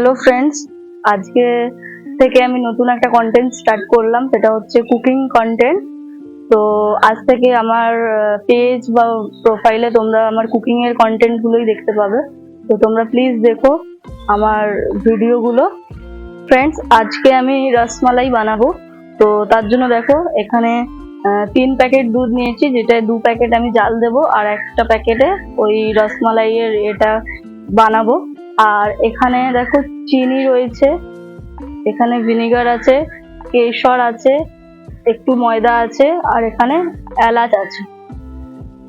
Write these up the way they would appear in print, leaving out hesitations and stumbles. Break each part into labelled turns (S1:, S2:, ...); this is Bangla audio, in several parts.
S1: হ্যালো ফ্রেন্ডস, আজকে থেকে আমি নতুন একটা কন্টেন্ট স্টার্ট করলাম, সেটা হচ্ছে কুকিং কন্টেন্ট। তো আজ থেকে আমার পেজ বা প্রোফাইলে তোমরা আমার কুকিং এর কন্টেন্ট গুলোই দেখতে পাবে। তো তোমরা প্লিজ দেখো আমার ভিডিওগুলো। ফ্রেন্ডস, আজকে আমি রসমালাই বানাবো। তো তার জন্য দেখো এখানে 3 প্যাকেট দুধ নিয়েছি, যেটা 2 প্যাকেট আমি জাল দেবো আর একটা প্যাকেটে ওই রসমালাইয়ের এটা বানাবো। আর এখানে দেখো চিনি রয়েছে, এখানে ভিনেগার আছে, কেশর আছে, একটু ময়দা আছে, আর এখানে এলাচ আছে।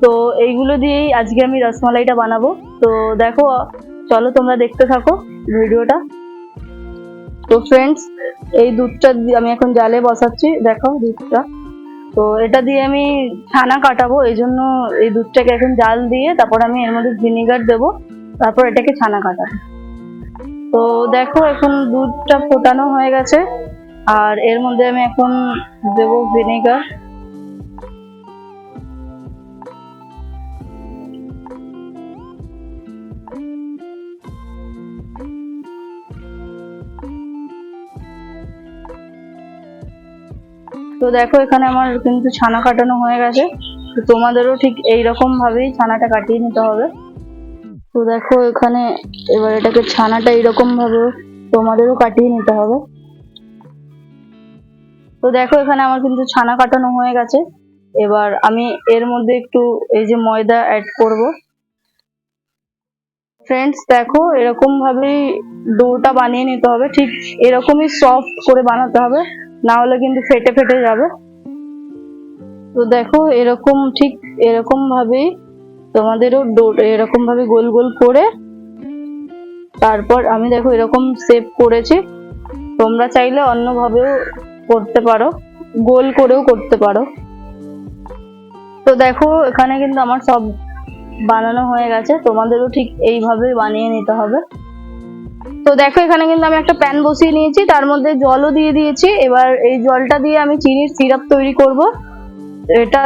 S1: তো এইগুলো দিয়েই আজকে আমি রসমালাইটা বানাবো। তো দেখো, চলো তোমরা দেখতে থাকো ভিডিওটা। তো ফ্রেন্ডস, এই দুধটা আমি এখন জালে বসাচ্ছি, দেখো দুধটা। তো এটা দিয়ে আমি ছানা কাটাবো, এই জন্য এই দুধটাকে এখন জাল দিয়ে তারপর আমি এর মধ্যে ভিনেগার দেবো, তারপর এটাকে ছানা কাটাবো। তো দেখো এখন দুধটা ফোটানো হয়ে গেছে, আর এর মধ্যে আমি এখন দেবো ভিনেগার। তো দেখো এখানে আমার কিন্তু ছানা কাটানো হয়ে গেছে। তো তোমাদেরও ঠিক এইরকম ভাবেই ছানাটা কাটিয়ে নিতে হবে। তো দেখো এখানে এবার এটাকে ছানাটা এইরকম ভাবে তোমাদেরও কাটিয়ে নিতে হবে। তো দেখো এখানে আমার কিন্তু ছানা কাটানো হয়ে গেছে। এবার আমি এর মধ্যে একটু এই যে ময়দা অ্যাড করব। ফ্রেন্ডস দেখো, এরকম ভাবেই ডোটা বানিয়ে নিতে হবে, ঠিক এরকমই সফট করে বানাতে হবে, না হলে কিন্তু ফেটে ফেটে যাবে। তো দেখো এরকম ঠিক এরকম ভাবেই তোমাদেরও ডো এরকম ভাবে গোল গোল করে, তারপর আমি দেখো এরকম শেপ করেছি। তোমরা চাইলে অন্যভাবেও করতে পারো, গোল করেও করতে পারো। তো দেখো এখানে কিন্তু আমার সব বানানো হয়ে গেছে, তোমাদেরও ঠিক এইভাবে বানিয়ে নিতে হবে। তো দেখো এখানে কিন্তু আমি একটা প্যান বসিয়ে নিয়েছি, তার মধ্যে জলও দিয়ে দিয়েছি। এবার এই জলটা দিয়ে আমি চিনির সিরাপ তৈরি করব। এটা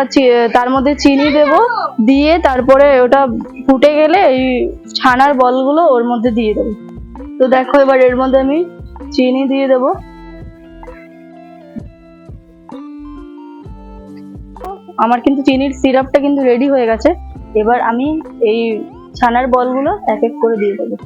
S1: তার মধ্যে চিনি দেব, দিয়ে তারপরে ওটা ফুটে গেলে এই ছানার বলগুলো ওর মধ্যে দিয়ে দেবো। তো দেখো এবার এর মধ্যে আমি চিনি দিয়ে দেবো। আমার কিন্তু চিনির সিরাপটা কিন্তু রেডি হয়ে গেছে। এবার আমি এই ছানার বলগুলো এক এক করে দিয়ে দেবো।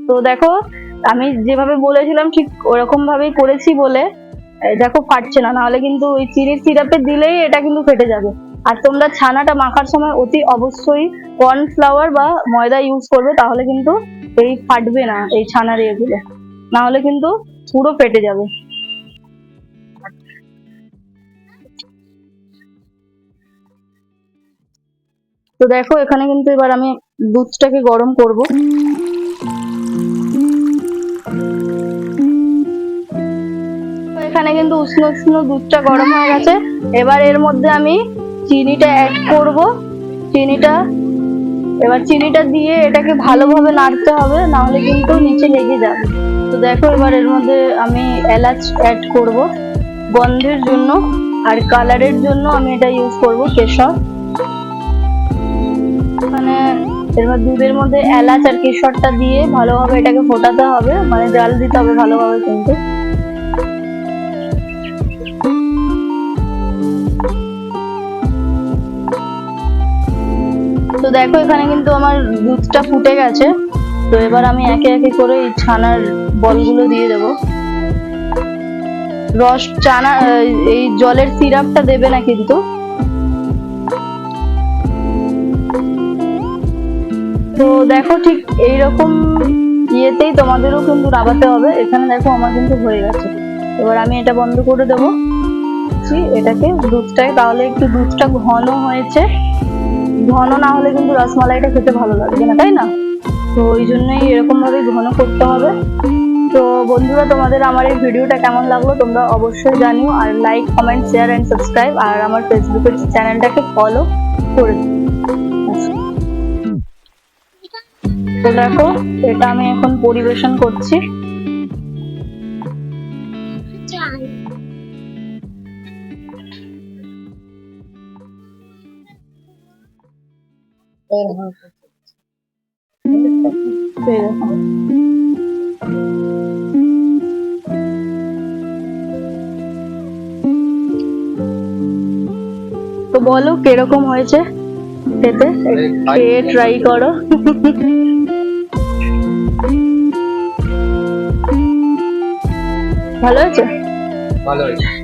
S1: তো দেখো আমি যেভাবে বলেছিলাম ঠিক ওরকম ভাবেই করেছি বলে দেখো ফাটছে না, নাহলে কিন্তু ওই চিনির সিরাপে দিলেই এটা কিন্তু ফেটে যাবে। আর তোমরা ছানাটা মাখার সময় অতি অবশ্যই কর্নফ্লাওয়ার বা ময়দা ইউজ করবে, তাহলে কিন্তু এই ফাটবে না এই ছানার এগুলো, না হলে কিন্তু পুরো ফেটে যাবে। তো দেখো এখানে কিন্তু এবার আমি দুধটাকে গরম করব। এখানে কিন্তু উষ্ণ উষ্ণ দুধটা গরম হয়ে গেছে। এবার এর মধ্যে আমি চিনিটা অ্যাড করব। চিনিটা দিয়ে এটাকে ভালোভাবে নাড়তে হবে, না হলে কিন্তু নিচে লেগে যাবে। তো দেখো এবার এর মধ্যে আমি এলাচ অ্যাড করব গন্ধের জন্য, আর কালারের জন্য আমি এটা ইউজ করব কেশর। মানে এবার দুধের মধ্যে এলাচ আর কেশরটা দিয়ে ভালোভাবে এটাকে ফোটাতে হবে, মানে জাল দিতে হবে ভালোভাবে কিন্তু। তো দেখো এখানে কিন্তু আমার দুধটা ফুটে গেছে। তো এবার আমি একে একে করে এই ছানার বলগুলো দিয়ে দেবো। এই জলের সিরাপটা দেবে না কিন্তু। তো দেখো ঠিক এইরকম ইয়েতেই তোমাদেরও কিন্তু নাবাতে হবে। এখানে দেখো আমার কিন্তু হয়ে গেছে। এবার আমি এটা বন্ধ করে দেবো এটাকে দুধটাকে, তাহলে একটু দুধটা ঘন হয়েছে। ঘন না হলে কিন্তু রসমালাইটা খেতে ভালো লাগবে না, তাই না? তো ওই জন্যই এরকম ভাবে ঘন করতে হবে। তো বন্ধুরা, তোমাদের আমার এই ভিডিওটা কেমন লাগলো তোমরা অবশ্যই জানিও, আর like, comment, share and subscribe, আর আমার ফেসবুকের চ্যানেলটাকে ফলো করে দিও। তো দেখো, এটা আমি এখন পরিবেশন করছি। এই দেখো। তো বলো কিরকম হয়েছে খেতে, খেয়ে ট্রাই করো। ভালো হয়েছে?
S2: ভালো হয়েছে।